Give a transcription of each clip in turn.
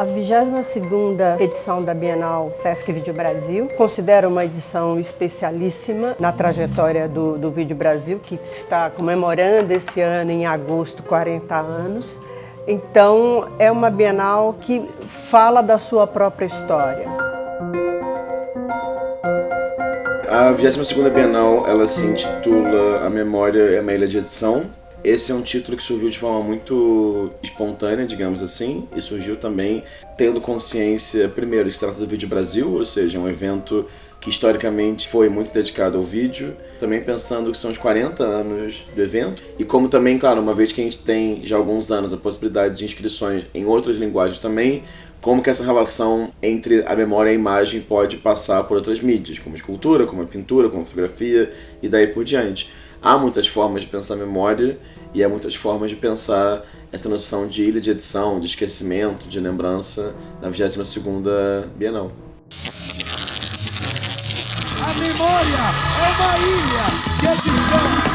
A 22ª edição da Bienal Sesc Vídeo Brasil considera uma edição especialíssima na trajetória do Vídeo Brasil, que está comemorando esse ano, em agosto, 40 anos. Então, é uma Bienal que fala da sua própria história. A 22ª Bienal, ela se intitula A Memória é uma Ilha de Edição. Esse é um título que surgiu de forma muito espontânea, digamos assim, e surgiu também tendo consciência, primeiro, que se trata do Vídeo Brasil, ou seja, um evento que historicamente foi muito dedicado ao vídeo, também pensando que são os 40 anos do evento, e como também, claro, uma vez que a gente tem já há alguns anos a possibilidade de inscrições em outras linguagens também, como que essa relação entre a memória e a imagem pode passar por outras mídias, como a escultura, como a pintura, como a fotografia, e daí por diante. Há muitas formas de pensar memória e há muitas formas de pensar essa noção de ilha de edição, de esquecimento, de lembrança na 22ª Bienal. A memória é uma ilha de edição.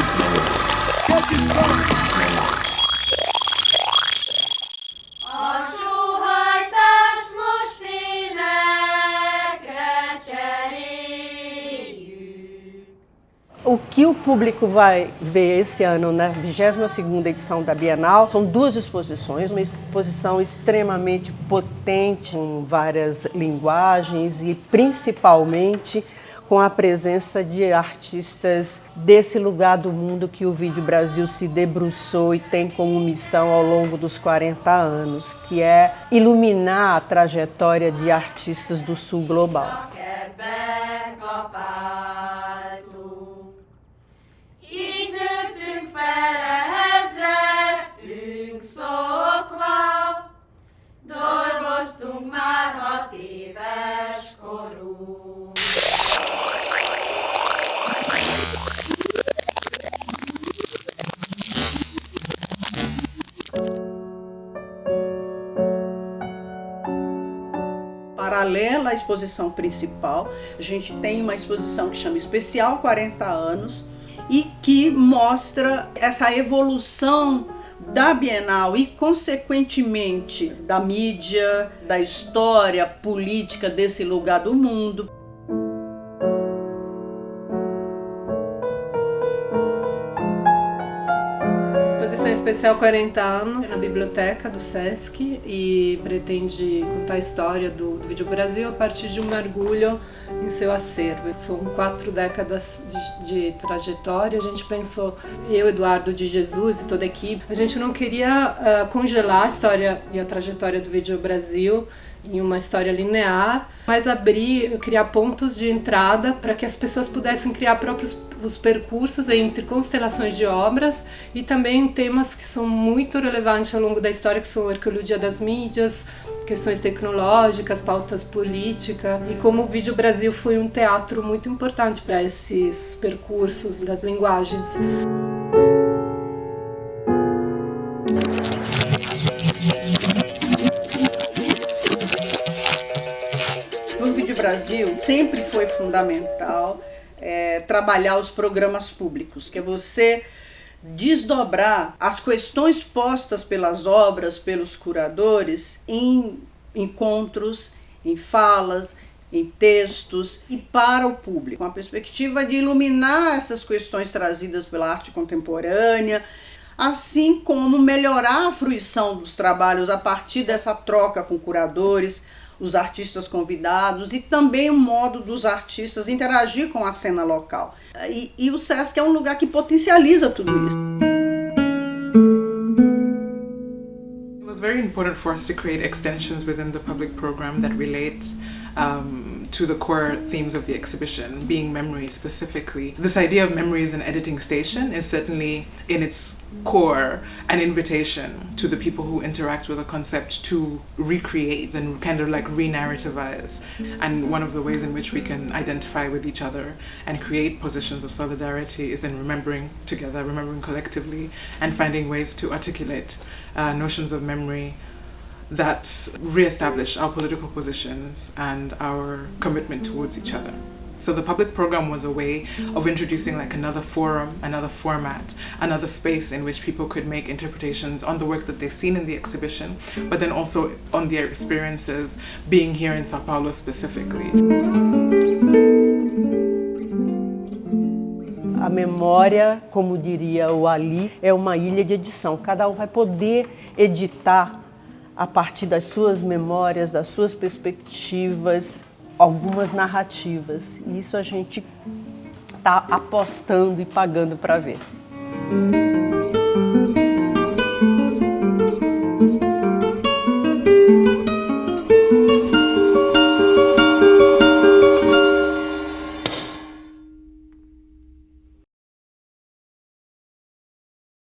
O que o público vai ver esse ano na 22ª edição da Bienal são duas exposições, uma exposição extremamente potente, com várias linguagens e principalmente com a presença de artistas desse lugar do mundo que o Vídeo Brasil se debruçou e tem como missão ao longo dos 40 anos, que é iluminar a trajetória de artistas do Sul global. Paralela à exposição principal, a gente tem uma exposição que chama Especial 40 anos e que mostra essa evolução da Bienal e, consequentemente, da mídia, da história política desse lugar do mundo. Exposição Especial 40 anos na biblioteca do Sesc e pretende contar a história do Vídeo Brasil a partir de um mergulho em seu acervo. São 4 décadas de trajetória. A gente pensou, eu, Eduardo de Jesus e toda a equipe, a gente não queria congelar a história e a trajetória do Vídeo Brasil em uma história linear, mas criar pontos de entrada para que as pessoas pudessem criar os percursos entre constelações de obras e também temas que são muito relevantes ao longo da história, que são a arqueologia das mídias, questões tecnológicas, pautas políticas, e como o Vídeo Brasil foi um teatro muito importante para esses percursos das linguagens. No Vídeo Brasil sempre foi fundamental trabalhar os programas públicos, que é você desdobrar as questões postas pelas obras, pelos curadores, em encontros, em falas, em textos e para o público, com a perspectiva de iluminar essas questões trazidas pela arte contemporânea, assim como melhorar a fruição dos trabalhos a partir dessa troca com curadores, os artistas convidados e também o modo dos artistas interagir com a cena local. E o Sesc é um lugar que potencializa tudo isso. It was very important for us to create extensions within the public program that relates to the core themes of the exhibition, being memory specifically. This idea of memory as an editing station is certainly in its core an invitation to the people who interact with the concept to recreate and kind of like re-narrativize. And one of the ways in which we can identify with each other and create positions of solidarity is in remembering together, remembering collectively, and finding ways to articulate notions of memory that re-establish our political positions and our commitment towards each other. So the public program was a way of introducing like another forum, another format, another space in which people could make interpretations on the work that they've seen in the exhibition, but then also on their experiences being here in São Paulo specifically. A memória, como diria o Ali, é uma ilha de edição. Cada um vai poder editar a partir das suas memórias, das suas perspectivas, algumas narrativas. E isso a gente está apostando e pagando para ver.